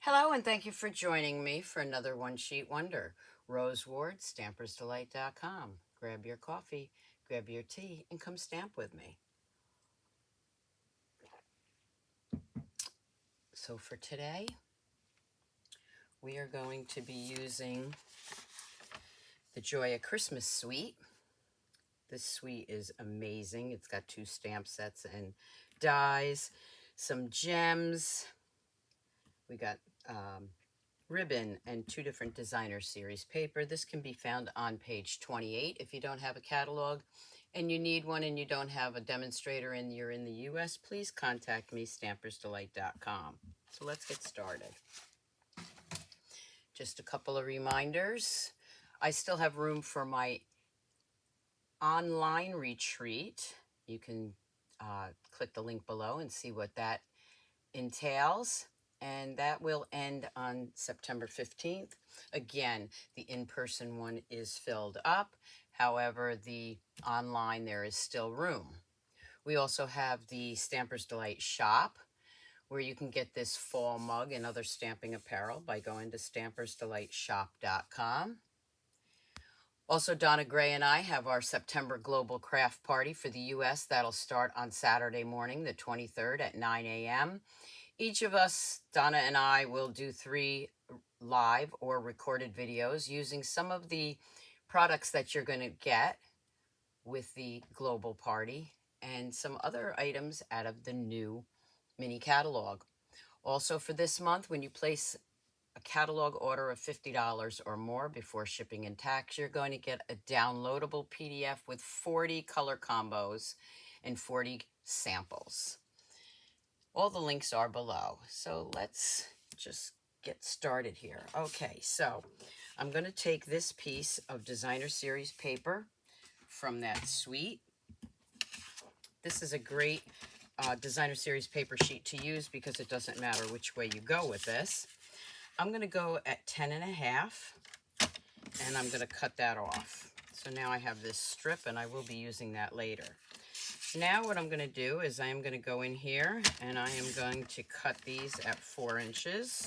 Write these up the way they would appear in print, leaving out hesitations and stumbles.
Hello, and thank you for joining me for another One Sheet Wonder. Rose Ward, stampersdelight.com. Grab your coffee, grab your tea, and come stamp with me. So for today, we are going to be using the Joya Christmas Suite. This suite is amazing. It's got 2 stamp sets and dies, some gems. We got ribbon and 2 different designer series paper. This can be found on page 28 if you don't have a catalog and you need one and you don't have a demonstrator and you're in the US, please contact me, stampersdelight.com. So let's get started. Just a couple of reminders. I still have room for my online retreat. You can click the link below and see what that entails. And that will end on September 15th. Again, the in-person one is filled up. However, the online, there is still room. We also have the Stampers Delight shop, where you can get this fall mug and other stamping apparel by going to stampersdelightshop.com. Also, Donna Gray and I have our September Global Craft Party for the U.S. That'll start on Saturday morning, the 23rd at 9 a.m. Each of us, Donna and I, will do 3 live or recorded videos using some of the products that you're going to get with the global party and some other items out of the new mini catalog. Also for this month, when you place a catalog order of $50 or more before shipping and tax, you're going to get a downloadable PDF with 40 color combos and 40 samples. All the links are below. So let's just get started here. Okay, so I'm going to take this piece of designer series paper from that suite. This is a great designer series paper sheet to use because it doesn't matter which way you go with this. I'm going to go at 10.5 and I'm going to cut that off. So now I have this strip and I will be using that later. Now what I'm going to do is I am going to go in here and I am going to cut these at 4 inches.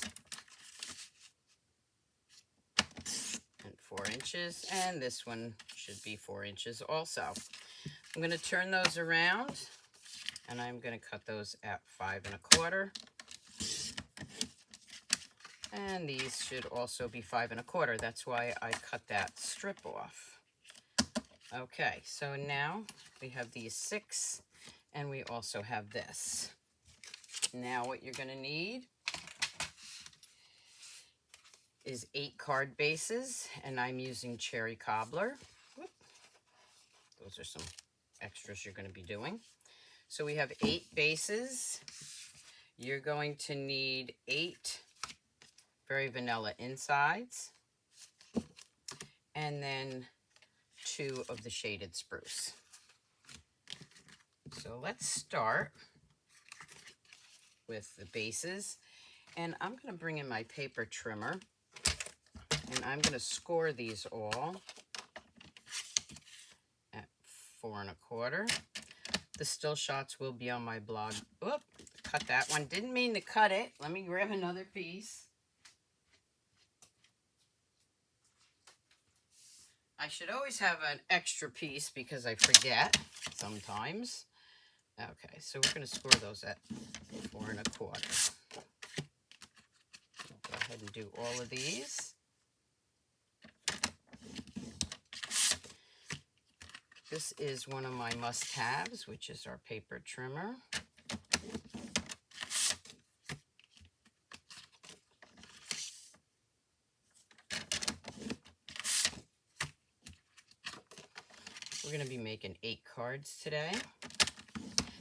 And 4 inches, and this one should be 4 inches also. I'm going to turn those around and I'm going to cut those at 5 1/4. And these should also be 5 1/4. That's why I cut that strip off. Okay, so now we have these 6, and we also have this. Now what you're going to need is 8 card bases, and I'm using Cherry Cobbler. Whoop. Those are some extras you're going to be doing. So we have 8 bases. You're going to need 8 very vanilla insides, and then 2 of the shaded spruce. So let's start with the bases, and I'm going to bring in my paper trimmer, and I'm going to score these all at 4 1/4. The still shots will be on my blog. Oop, cut that one. Didn't mean to cut it. Let me grab another piece. I should always have an extra piece because I forget sometimes. Okay, so we're going to score those at 4 1/4. Go ahead and do all of these. This is one of my must-haves, which is our paper trimmer. We're going to be making 8 cards today.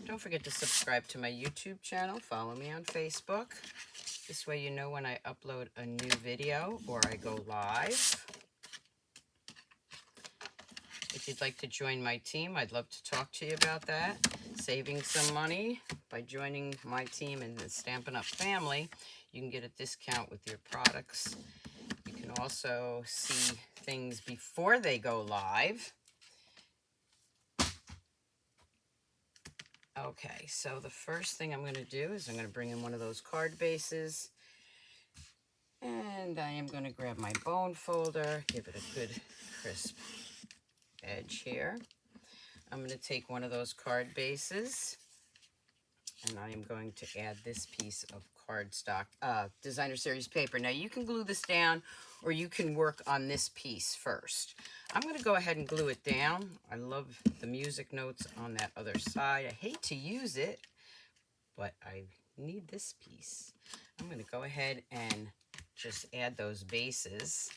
Don't forget to subscribe to my YouTube channel. Follow me on Facebook. This way you know when I upload a new video or I go live. If you'd like to join my team, I'd love to talk to you about that. Saving some money by joining my team in the Stampin' Up! Family. You can get a discount with your products. You can also see things before they go live. Okay, so the first thing I'm going to do is I'm going to bring in one of those card bases. And I am going to grab my bone folder, give it a good crisp edge here. I'm going to take one of those card bases, and I am going to add this piece of cardstock, designer series paper. Now you can glue this down, or you can work on this piece first. I'm going to go ahead and glue it down. I love the music notes on that other side. I hate to use it, but I need this piece. I'm going to go ahead and just add those bases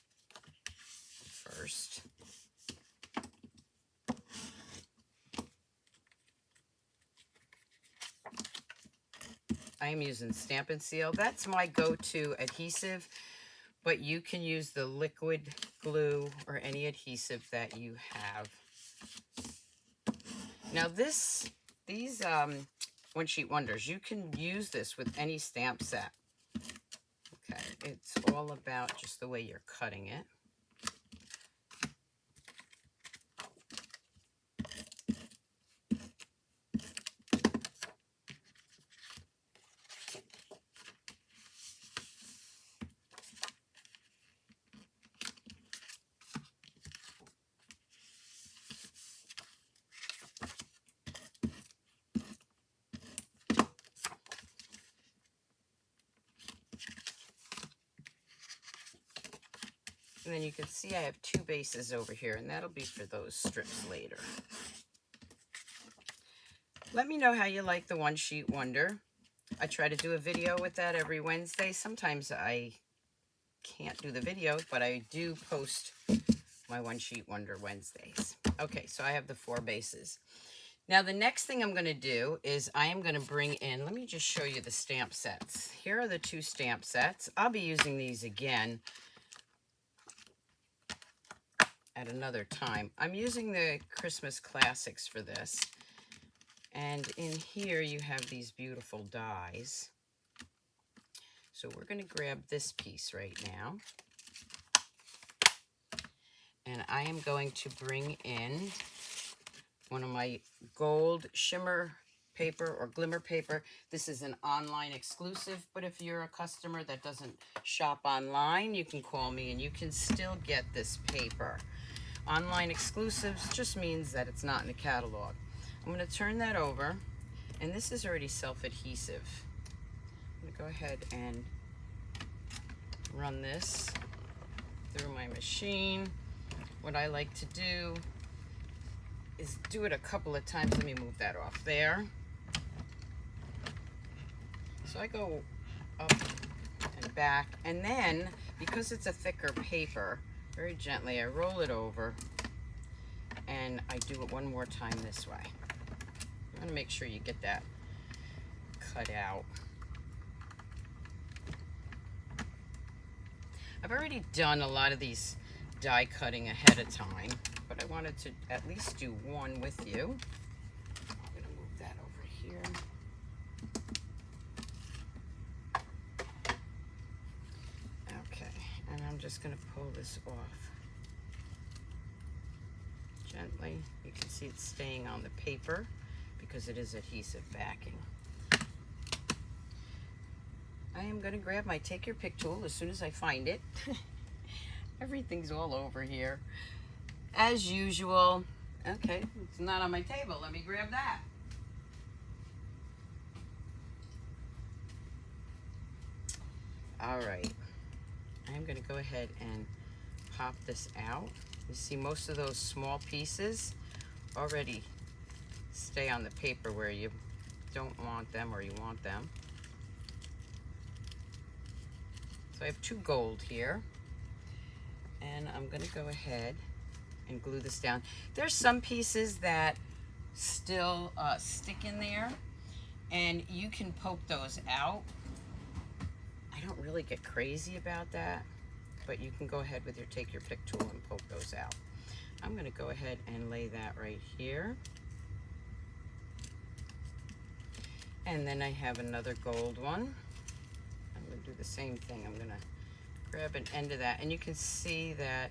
first. I am using Stamp and Seal. That's my go-to adhesive, but you can use the liquid glue or any adhesive that you have. Now these One Sheet Wonders, you can use this with any stamp set. Okay, it's all about just the way you're cutting it. And then you can see I have two bases over here, and that'll be for those strips later. Let me know how you like the One Sheet Wonder. I try to do a video with that every Wednesday. Sometimes I can't do the video, but I do post my One Sheet Wonder Wednesdays. Okay, so I have the 4 bases. Now the next thing I'm going to do is I am going to bring in, let me just show you the stamp sets. Here are the 2 stamp sets. I'll be using these again at another time. I'm using the Christmas Classics for this. And in here you have these beautiful dies. So we're going to grab this piece right now. And I am going to bring in one of my gold shimmer paper or glimmer paper. This is an online exclusive, but if you're a customer that doesn't shop online, you can call me and you can still get this paper. Online exclusives just means that it's not in a catalog. I'm going to turn that over, and this is already self-adhesive. I'm going to go ahead and run this through my machine. What I like to do is do it a couple of times. Let me move that off there. So I go up and back, and then because it's a thicker paper, very gently I roll it over, and I do it one more time this way. You want to make sure you get that cut out. I've already done a lot of these die cutting ahead of time, but I wanted to at least do one with you. I'm going to move that over here. Okay, and I'm just going to pull this off gently. You can see it's staying on the paper because it is adhesive backing. I am going to grab my Take Your Pick tool as soon as I find it. Everything's all over here. As usual. Okay, it's not on my table. Let me grab that. All right. I'm going to go ahead and pop this out. You see most of those small pieces already stay on the paper where you don't want them or you want them. So I have 2 gold here, and I'm going to go ahead and glue this down. There's some pieces that still stick in there, and you can poke those out. I don't really get crazy about that, but you can go ahead with your Take Your Pick tool and poke those out. I'm going to go ahead and lay that right here. And then I have another gold one. I'm going to do the same thing. I'm going to grab an end of that, and you can see that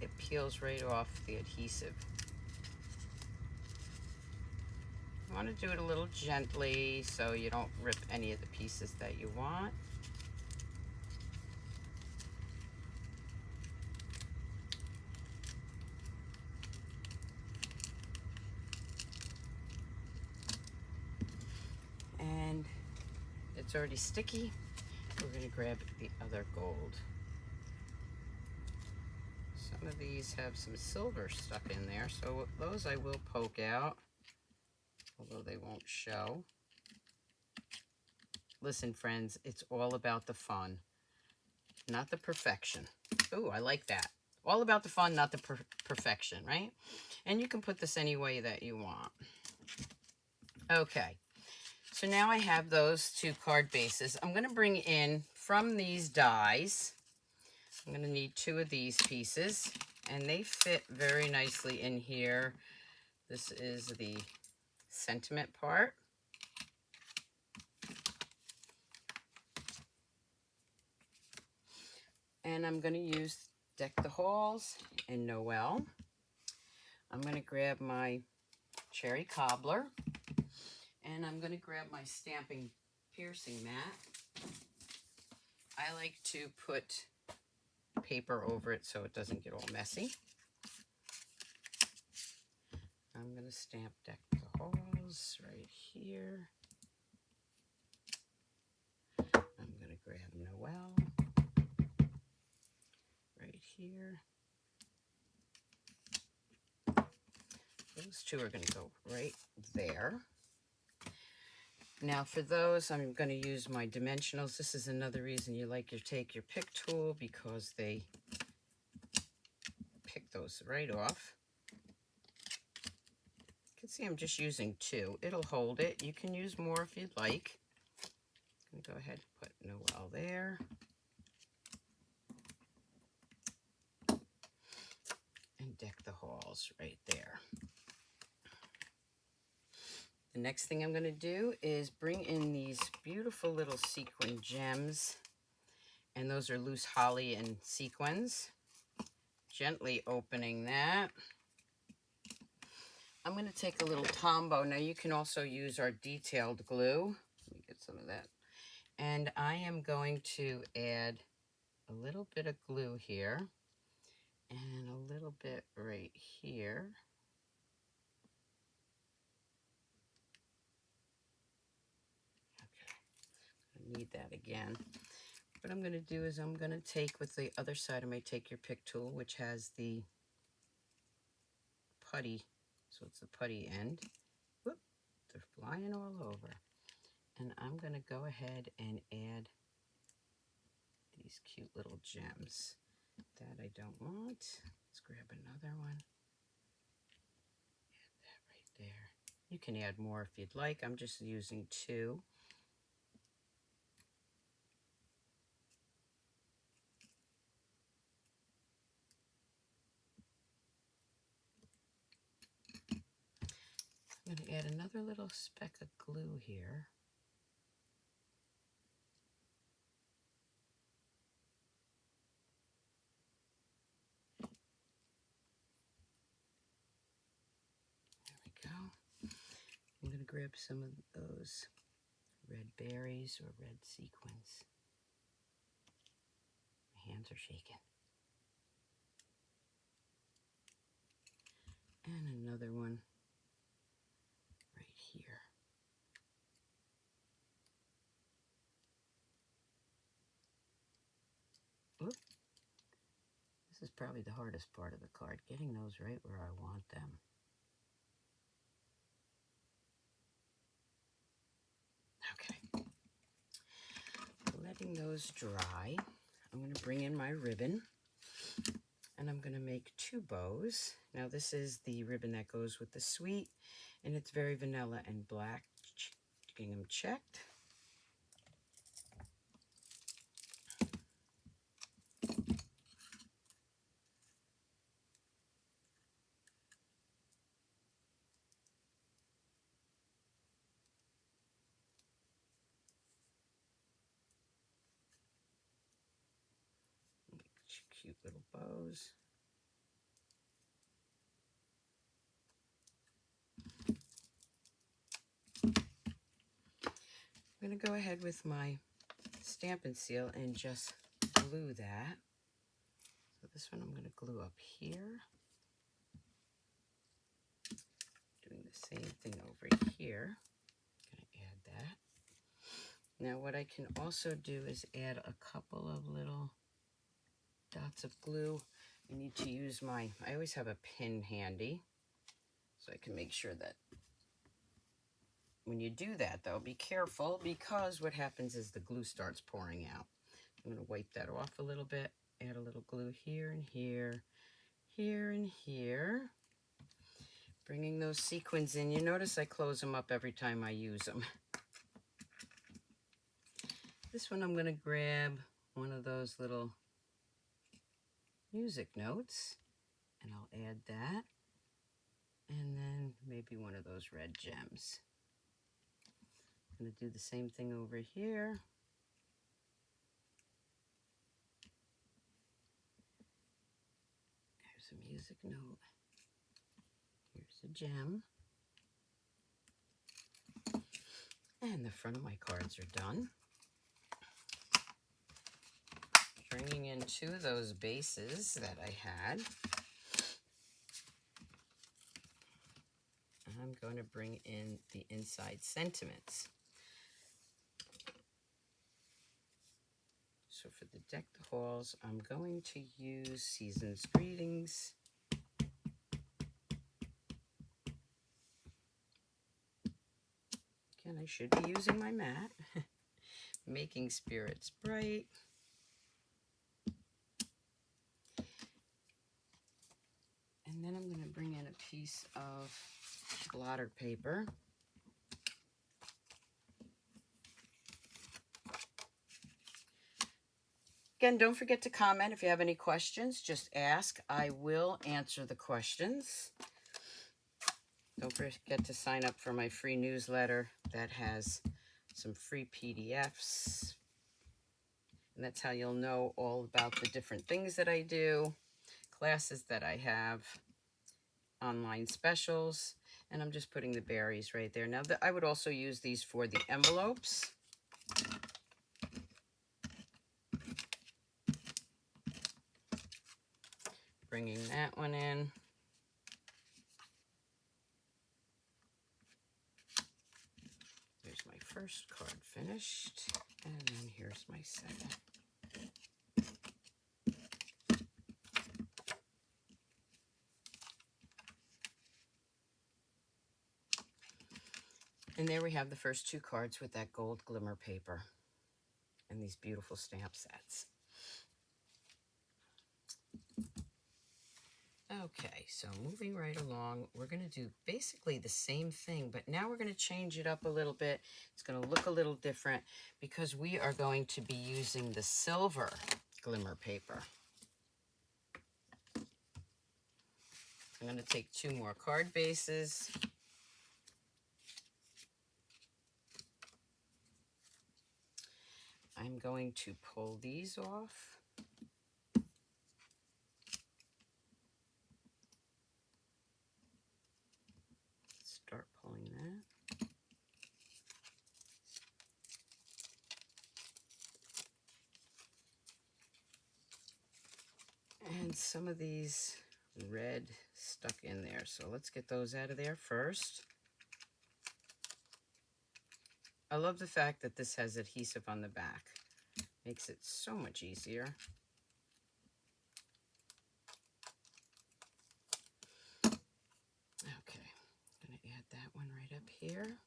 it peels right off the adhesive. You want to do it a little gently so you don't rip any of the pieces that you want. it's already sticky. We're going to grab the other gold. Some of these have some silver stuck in there, so those I will poke out, although they won't show. Listen, friends, it's all about the fun, not the perfection. Ooh, I like that. All about the fun, not the perfection, right? And you can put this any way that you want. Okay, so now I have those two card bases. I'm going to bring in from these dies, I'm going to need 2 of these pieces, and they fit very nicely in here. This is the sentiment part. And I'm going to use Deck the Halls and Noel. I'm going to grab my cherry cobbler, and I'm going to grab my stamping piercing mat. I like to put paper over it so it doesn't get all messy. I'm going to stamp Deck the Halls right here. I'm going to grab Noel right here. Those 2 are going to go right there. Now for those, I'm going to use my dimensionals. This is another reason you like to take your pick tool, because they pick those right off. You can see I'm just using 2. It'll hold it. You can use more if you'd like. I'm going to go ahead and put Noel there. And Deck the Halls right there. The next thing I'm going to do is bring in these beautiful little sequin gems. And those are loose holly and sequins. Gently opening that. I'm going to take a little Tombow. Now you can also use our detailed glue. Let me get some of that. And I am going to add a little bit of glue here. And a little bit right here. Okay, I need that again. What I'm going to do is I'm going to take, with the other side, I may take your pick tool, which has the putty, so it's the putty end. Whoop, they're flying all over. And I'm going to go ahead and add these cute little gems. That I don't want. Let's grab another one. Add that right there. You can add more if you'd like. I'm just using 2. I'm going to add another little speck of glue here. There we go. I'm going to grab some of those red berries or red sequins. My hands are shaking. And another one right here. Oop. This is probably the hardest part of the card, getting those right where I want them. Okay. Letting those dry, I'm going to bring in my ribbon, and I'm going to make 2 bows. Now this is the ribbon that goes with the suite, and it's very vanilla and black gingham checked. Cute little bows. I'm going to go ahead with my Stampin' Seal and just glue that. So this one I'm going to glue up here. Doing the same thing over here. Going to add that. Now what I can also do is add a couple of little dots of glue. I need to use I always have a pin handy, so I can make sure that when you do that, though, be careful, because what happens is the glue starts pouring out. I'm going to wipe that off a little bit, add a little glue here and here, here and here. Bringing those sequins in. You notice I close them up every time I use them. This one I'm going to grab one of those little music notes, and I'll add that. And then maybe one of those red gems. I'm going to do the same thing over here. There's a music note. Here's a gem. And the front of my cards are done. Bringing in two of those bases that I had. I'm going to bring in the inside sentiments. So for the Deck the Halls, I'm going to use Season's Greetings. Again, I should be using my mat. Making Spirits Bright. And then I'm going to bring in a piece of blotter paper. Again, don't forget to comment if you have any questions. Just ask. I will answer the questions. Don't forget to sign up for my free newsletter that has some free PDFs. And that's how you'll know all about the different things that I do, classes that I have, online specials. And I'm just putting the berries right there. Now, I would also use these for the envelopes. Bringing that one in. There's my first card finished. And then here's my second. And there we have the first two cards with that gold glimmer paper and these beautiful stamp sets. Okay, so moving right along, we're going to do basically the same thing, but now we're going to change it up a little bit. It's going to look a little different because we are going to be using the silver glimmer paper. I'm going to take two more card bases. I'm going to pull these off. Start pulling that. And some of these red stuck in there, so let's get those out of there first. I love the fact that this has adhesive on the back. Makes it so much easier. Okay, I'm going to add that one right up here.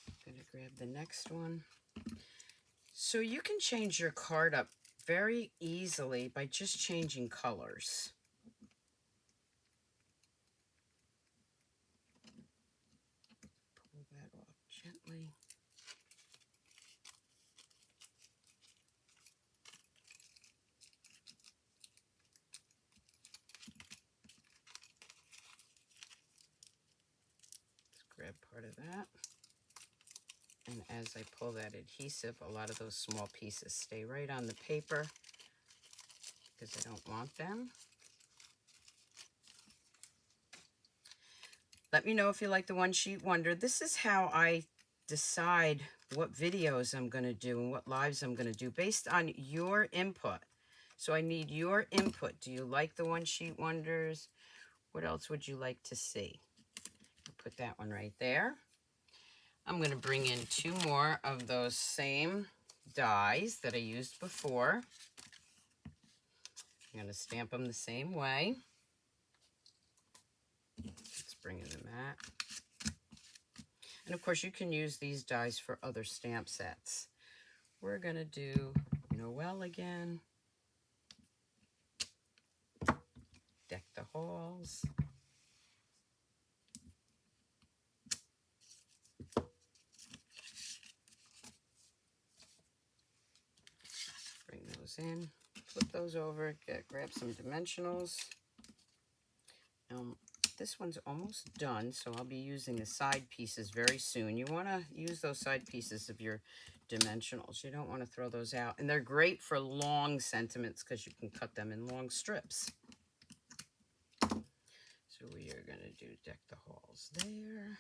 I'm going to grab the next one. So you can change your card up very easily by just changing colors. Pull that off gently. Grab part of that, and as I pull that adhesive, a lot of those small pieces stay right on the paper because I don't want them. Let me know if you like the one sheet wonder. This is how I decide what videos I'm going to do and what lives I'm going to do based on your input. So I need your input. Do you like the one sheet wonders? What else would you like to see? I'll put that one right there. I'm going to bring in 2 more of those same dies that I used before. I'm going to stamp them the same way. Let's bring in the mat. And of course you can use these dies for other stamp sets. We're going to do Noel again. Deck the halls. Bring those in. Flip those over. Grab some dimensionals. This one's almost done, so I'll be using the side pieces very soon. You want to use those side pieces of your dimensionals. You don't want to throw those out. And they're great for long sentiments because you can cut them in long strips. So we are going to do deck the halls there.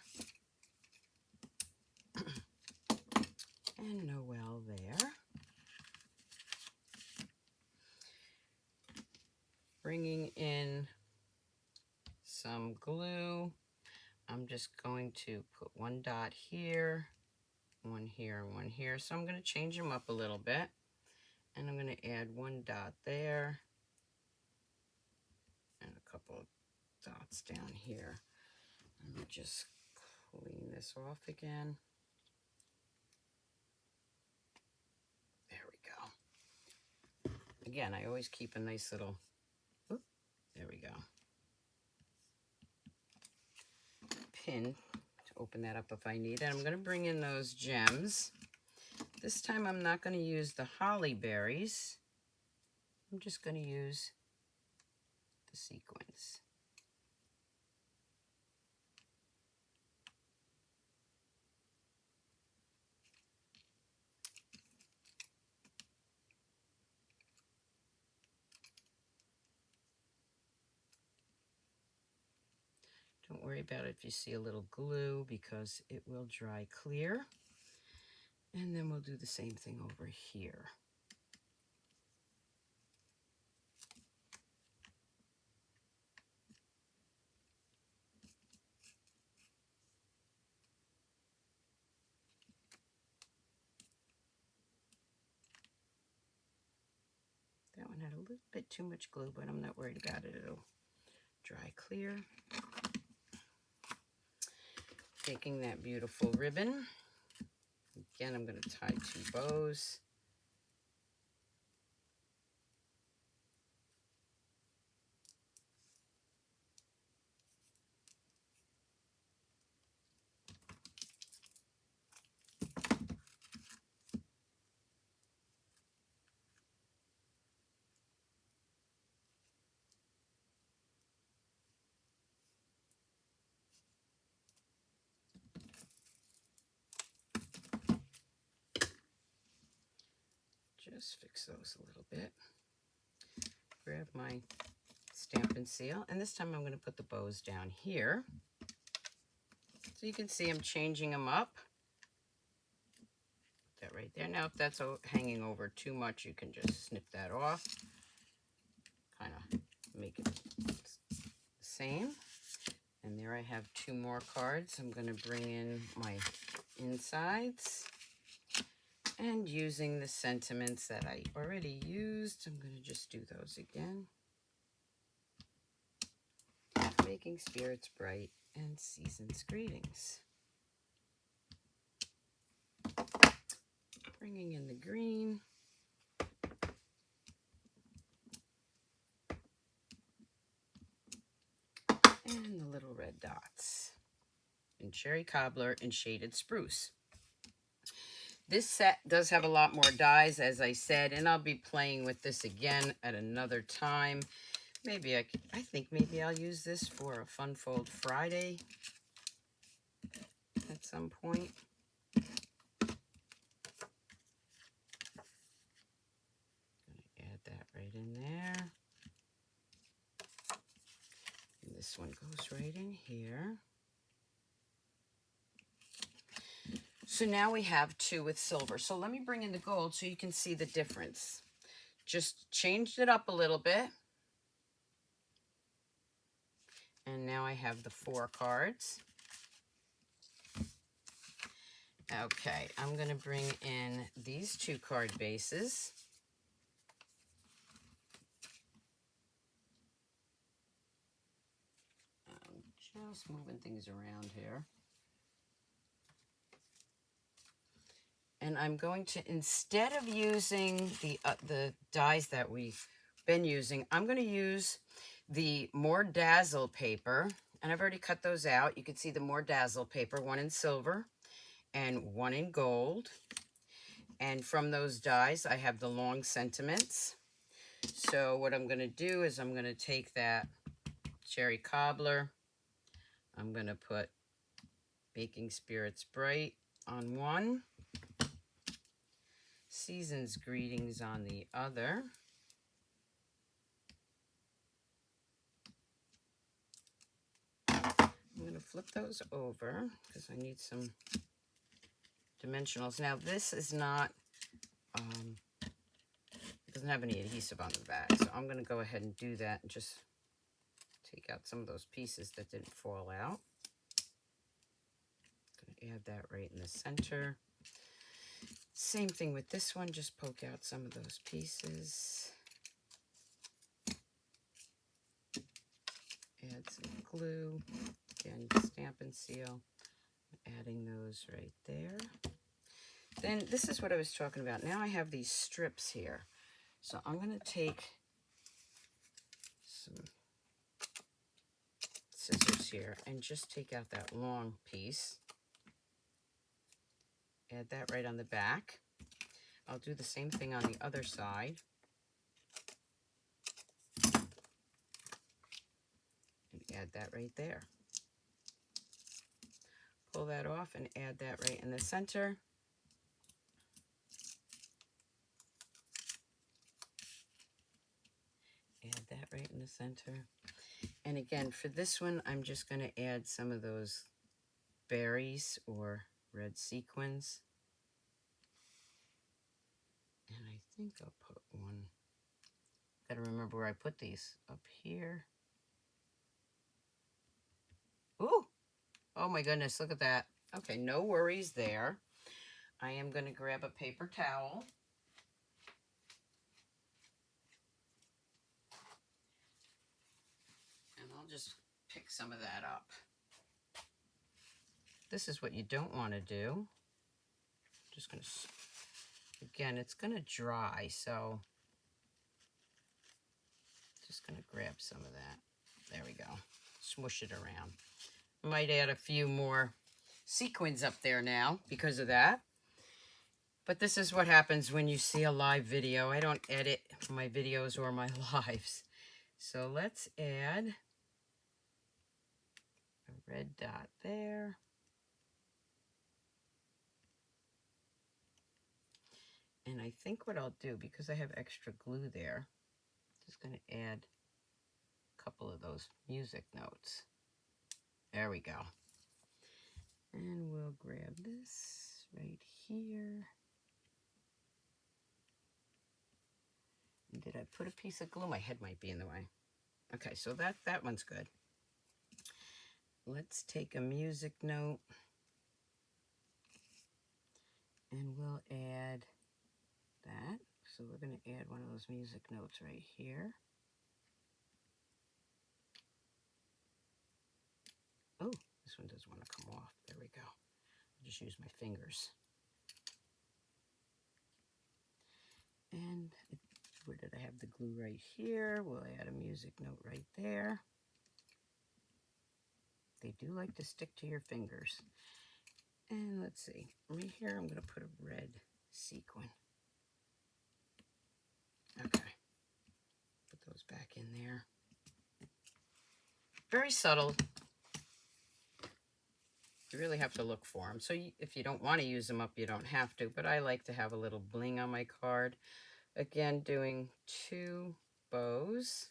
And Noel there. Bringing in some glue. I'm just going to put 1 dot here, 1 here, and 1 here. So I'm going to change them up a little bit. And I'm going to add 1 dot there. And a couple of dots down here. Let me just clean this off again. There we go. Again, I always keep a nice little, there we go, pin to open that up if I need it. I'm going to bring in those gems. This time I'm not going to use the holly berries. I'm just going to use the sequins. Don't worry about it if you see a little glue because it will dry clear. And then we'll do the same thing over here. That one had a little bit too much glue, but I'm not worried about it. It'll dry clear. Taking that beautiful ribbon. Again, I'm going to tie 2 bows. Just fix those a little bit. Grab my Stampin' Seal, and this time I'm going to put the bows down here. So you can see I'm changing them up. Put that right there. Now if that's hanging over too much, you can just snip that off. Kind of make it the same. And there I have 2 more cards. I'm going to bring in my insides. And using the sentiments that I already used, I'm going to just do those again. Making spirits bright and season's greetings. Bringing in the green. And the little red dots. And cherry cobbler and shaded spruce. This set does have a lot more dies, as I said, and I'll be playing with this again at another time. Maybe I think maybe I'll use this for a Fun Fold Friday at some point. Gonna add that right in there. And this one goes right in here. So now we have 2 with silver. So let me bring in the gold so you can see the difference. Just changed it up a little bit. And now I have the 4 cards. Okay, I'm going to bring in these 2 card bases. I'm just moving things around here. And I'm going to, instead of using the dies that we've been using, I'm going to use the More Dazzle paper. And I've already cut those out. You can see the More Dazzle paper, 1 in silver and 1 in gold. And from those dies, I have the long sentiments. So what I'm going to do is I'm going to take that cherry cobbler. I'm going to put Baking Spirits Bright on one. Season's Greetings on the other. I'm going to flip those over because I need some dimensionals. Now this is not, it doesn't have any adhesive on the back, so I'm going to go ahead and do that and just take out some of those pieces that didn't fall out. I'm going to add that right in the center. Same thing with this one, just poke out some of those pieces. Add some glue, again, stamp and seal. Adding those right there. Then this is what I was talking about. Now I have these strips here. So I'm going to take some scissors here and just take out that long piece. Add that right on the back. I'll do the same thing on the other side. And add that right there. Pull that off and add that right in the center. Add that right in the center. And again, for this one, I'm just going to add some of those berries or red sequins. And I think I'll put one, gotta remember where I put these, up here. Ooh, oh my goodness, look at that. Okay, no worries there. I am gonna grab a paper towel. And I'll just pick some of that up. This is what you don't wanna do. Just gonna, again, it's gonna dry, so just gonna grab some of that. There we go. Swoosh it around. Might add a few more sequins up there now because of that. But this is what happens when you see a live video. I don't edit my videos or my lives. So let's add a red dot there. And I think what I'll do, because I have extra glue there, just going to add a couple of those music notes. There we go. And we'll grab this right here. And did I put a piece of glue? My head might be in the way. Okay, so that one's good. Let's take a music note. And we'll add that. So we're going to add one of those music notes right here. Oh, this one doesn't want to come off. There we go. I'll just use my fingers. And where did I have the glue? Right here. We'll add a music note right there. They do like to stick to your fingers. And let's see. Right here, I'm going to put a red sequin. Okay. Put those back in there. Very subtle. You really have to look for them. So if you don't want to use them up, you don't have to. But I like to have a little bling on my card. Again, doing 2 bows.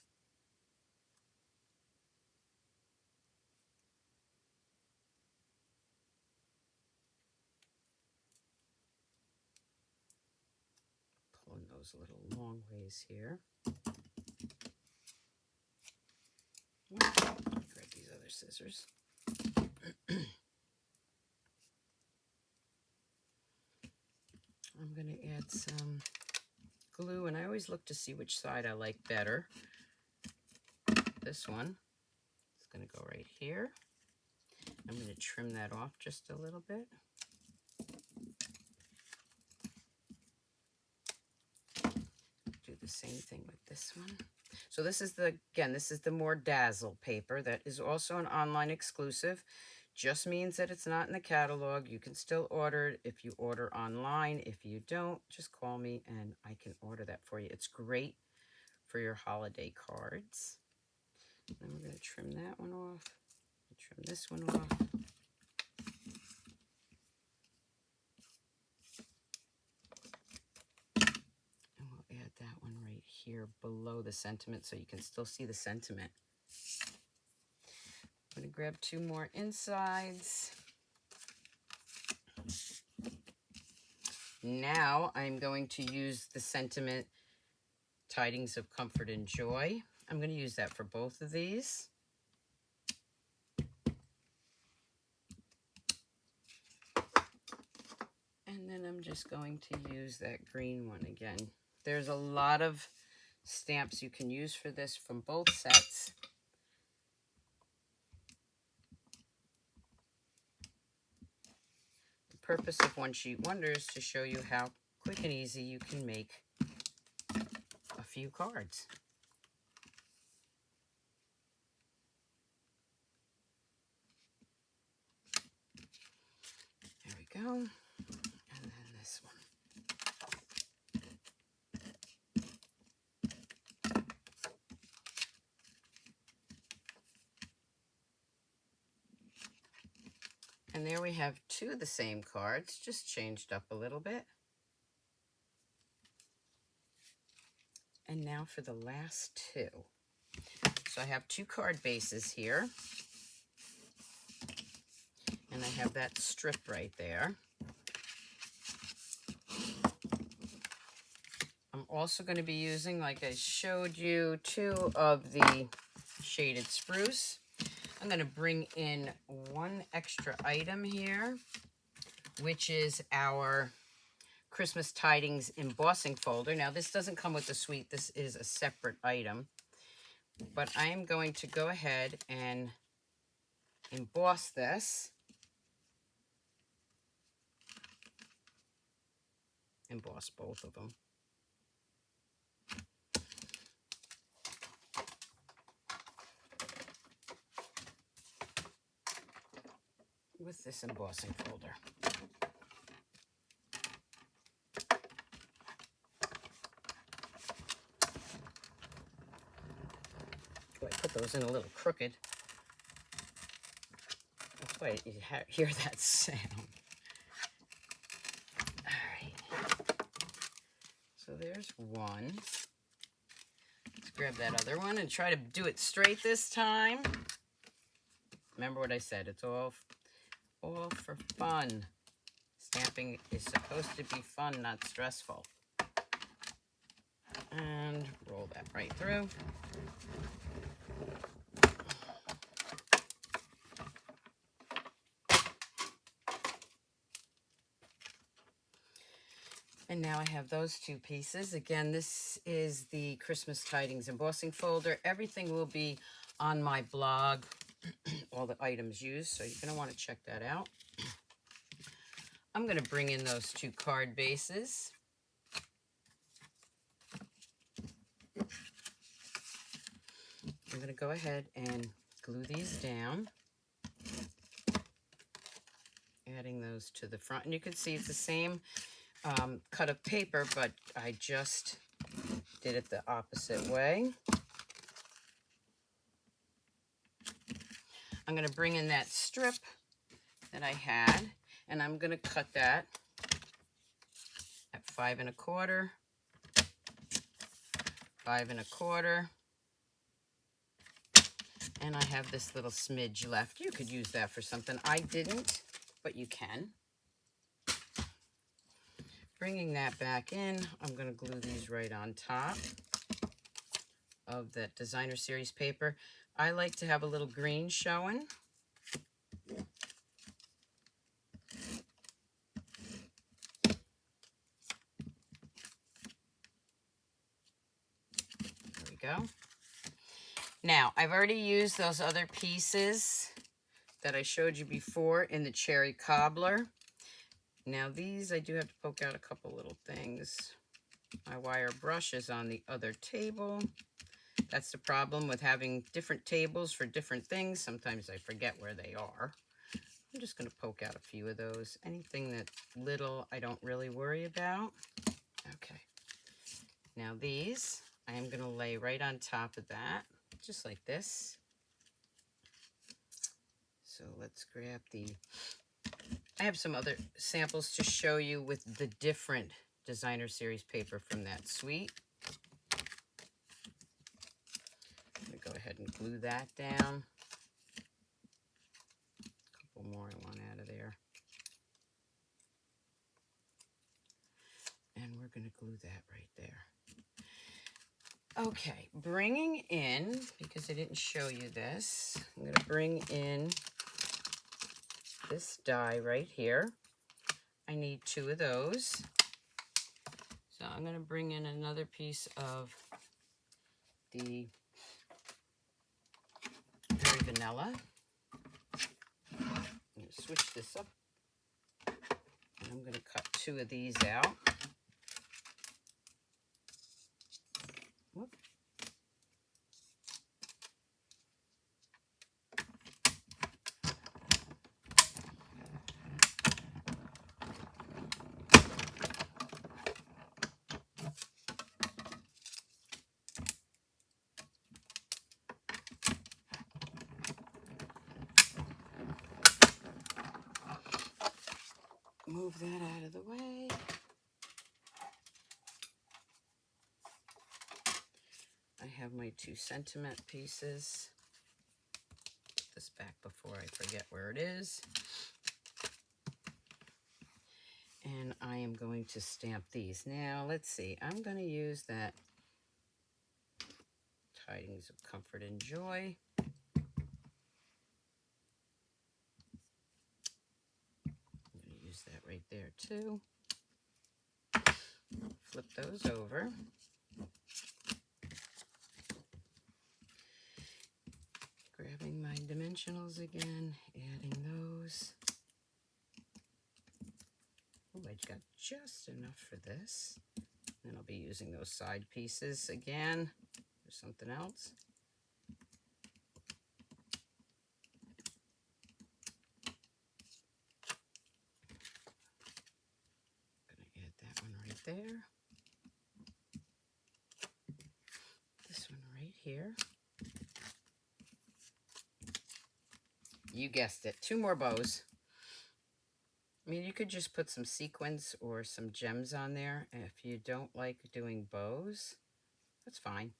Pulling those a little long ways here. Grab these other scissors. add some glue, and I always look to see which side I like better. This one is going to go right here. I'm going to trim that off just a little bit. Do the same thing with this one. So this is this is the more Dazzle paper that is also an online exclusive. Just means that it's not in the catalog. You can still order it if you order online. If you don't, just call me and I can order that for you. It's great for your holiday cards. Then we're going to trim that one off. Trim this one off. And we'll add that one right here below the sentiment so you can still see the sentiment. I'm going to grab two more insides. Now I'm going to use the sentiment Tidings of Comfort and Joy. I'm going to use that for both of these. And then I'm just going to use that green one again. There's a lot of stamps you can use for this from both sets. The purpose of One Sheet Wonder is to show you how quick and easy you can make a few cards. There we go. And then this one. And there we have two of the same cards, just changed up a little bit. And now for the last two. So I have two card bases here. And I have that strip right there. I'm also going to be using, like I showed you, two of the shaded spruce. I'm going to bring in one extra item here, which is our Christmas Tidings embossing folder. Now, this doesn't come with the suite. This is a separate item. But I am going to go ahead and emboss this. Emboss both of them. With this embossing folder. Oh, I put those in a little crooked. That's why you hear that sound. All right. So there's one. Let's grab that other one and try to do it straight this time. Remember what I said, it's all for fun. Stamping is supposed to be fun, not stressful. And roll that right through. And now I have those two pieces. Again, this is the Christmas Tidings embossing folder. Everything will be on my blog, all the items used, so you're going to want to check that out. I'm going to bring in those two card bases. I'm going to go ahead and glue these down. Adding those to the front. And you can see it's the same cut of paper, but I just did it the opposite way. I'm going to bring in that strip that I had, and I'm going to cut that at 5 1/4, 5 1/4, and I have this little smidge left. You could use that for something. I didn't, but you can. Bringing that back in, I'm going to glue these right on top of that designer series paper. I like to have a little green showing. go. Now, I've already used those other pieces that I showed you before in the cherry cobbler. Now these, I do have to poke out a couple little things. My wire brush is on the other table. That's the problem with having different tables for different things. Sometimes I forget where they are. I'm just going to poke out a few of those. Anything that's little, I don't really worry about. Okay. Now these, I am going to lay right on top of that, just like this. So let's grab I have some other samples to show you with the different designer series paper from that suite. I'm going to go ahead and glue that down. A couple more I want out of there. And we're going to glue that right there. Okay, bringing in, because I didn't show you this, I'm going to bring in this die right here. I need 2 of those. So I'm going to bring in another piece of the Very Vanilla. I'm going to switch this up. And I'm going to cut 2 of these out. Whoop. Move that out of the way. I have my 2 sentiment pieces. Put this back before I forget where it is. And I am going to stamp these. Now, let's see. I'm going to use that Tidings of Comfort and Joy. I'm going to use that right there too. Flip those over. Grabbing my dimensionals again, adding those. Oh, I got just enough for this. Then I'll be using those side pieces again for something else. I'm going to add that one right there. This one right here. You guessed it, 2 more bows. I mean, you could just put some sequins or some gems on there. And if you don't like doing bows, that's fine.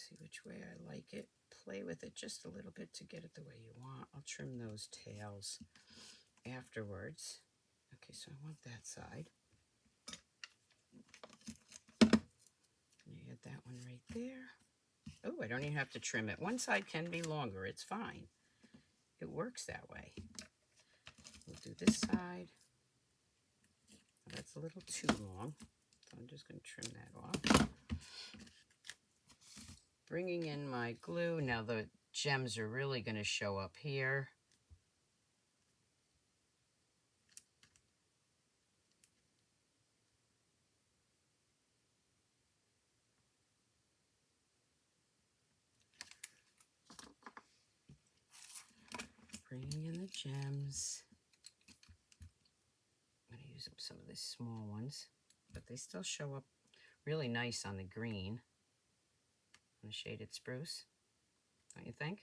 See which way I like it. Play with it just a little bit to get it the way you want. I'll trim those tails afterwards. Okay, so I want that side. Add that one right there. Oh, I don't even have to trim it. One side can be longer. It's fine. It works that way. We'll do this side. That's a little too long, so I'm just going to trim that off. Bringing in my glue. Now the gems are really going to show up here. Bringing in the gems. I'm going to use up some of these small ones, but they still show up really nice on the green. On the shaded spruce, don't you think?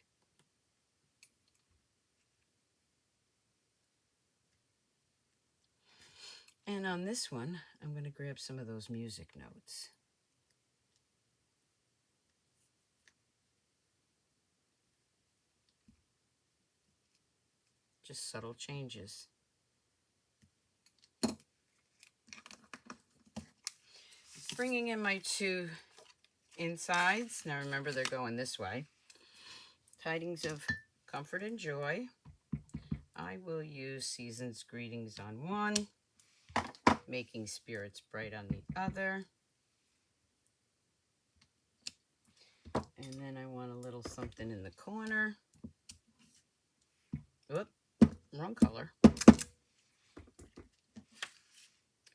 And on this one, I'm going to grab some of those music notes. Just subtle changes. Bringing in my two insides. Now remember, they're going this way. Tidings of Comfort and Joy. I will use Season's Greetings on one, Making Spirits Bright on the other. And then I want a little something in the corner. Oop, wrong color.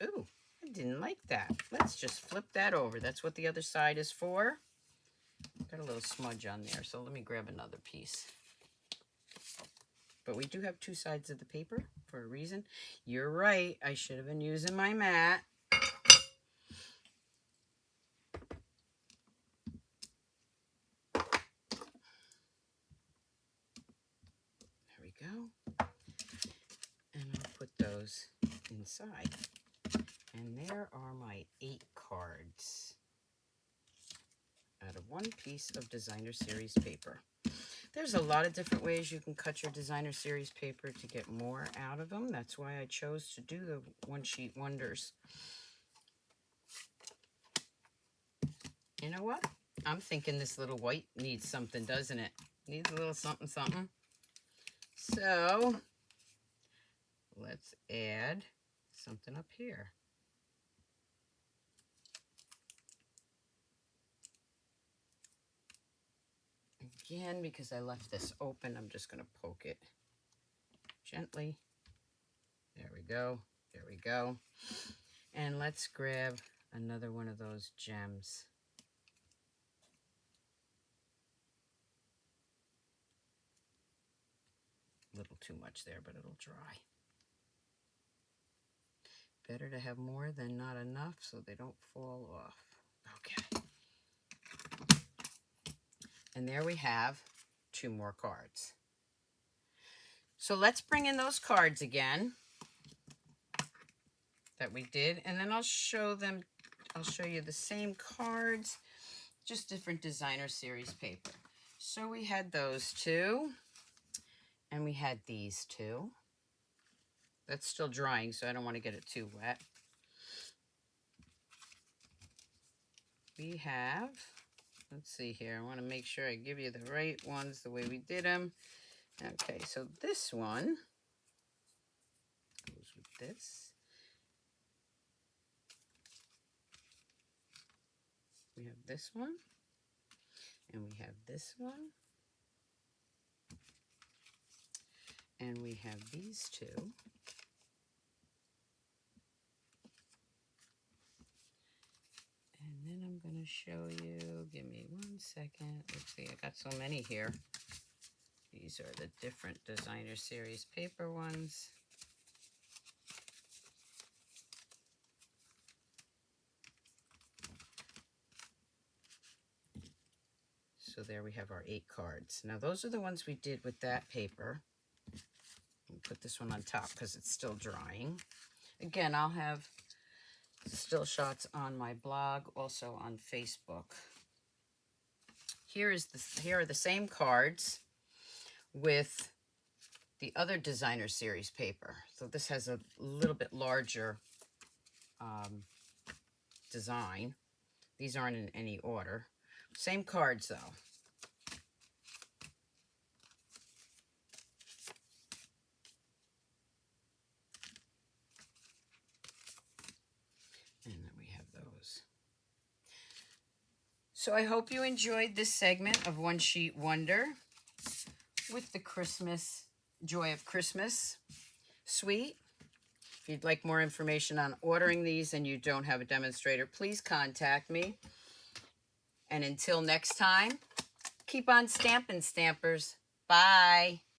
Ooh, I didn't like that. Let's just flip that over. That's what the other side is for. Got a little smudge on there, so let me grab another piece. But we do have two sides of the paper for a reason. You're right, I should have been using my mat. There we go. And I'll put those inside. And there are my 8 cards out of one piece of Designer Series paper. There's a lot of different ways you can cut your Designer Series paper to get more out of them. That's why I chose to do the One Sheet Wonders. You know what? I'm thinking this little white needs something, doesn't it? Needs a little something, something. So let's add something up here. Again, because I left this open, I'm just going to poke it gently. There we go. There we go. And let's grab another one of those gems. A little too much there, but it'll dry. Better to have more than not enough so they don't fall off. Okay. And there we have 2 more cards. So let's bring in those cards again that we did, and then I'll show you the same cards, just different Designer Series paper. So we had those 2, and we had these 2. That's still drying, so I don't want to get it too wet. We have, let's see here, I want to make sure I give you the right ones the way we did them. Okay, so this one goes with this. We have this one, and we have this one, and we have these 2. And then I'm going to show you, give me 1 second. Let's see, I got so many here. These are the different Designer Series paper ones. So there we have our 8 cards. Now those are the ones we did with that paper. I'll put this one on top because it's still drying. Again, I'll have still shots on my blog, also on Facebook. Here are the same cards with the other Designer Series paper. So this has a little bit larger design. These aren't in any order. Same cards though. And then we have those. So I hope you enjoyed this segment of One Sheet Wonder with the Christmas, Joy of Christmas suite. If you'd like more information on ordering these and you don't have a demonstrator, please contact me. And until next time, keep on stamping, stampers. Bye.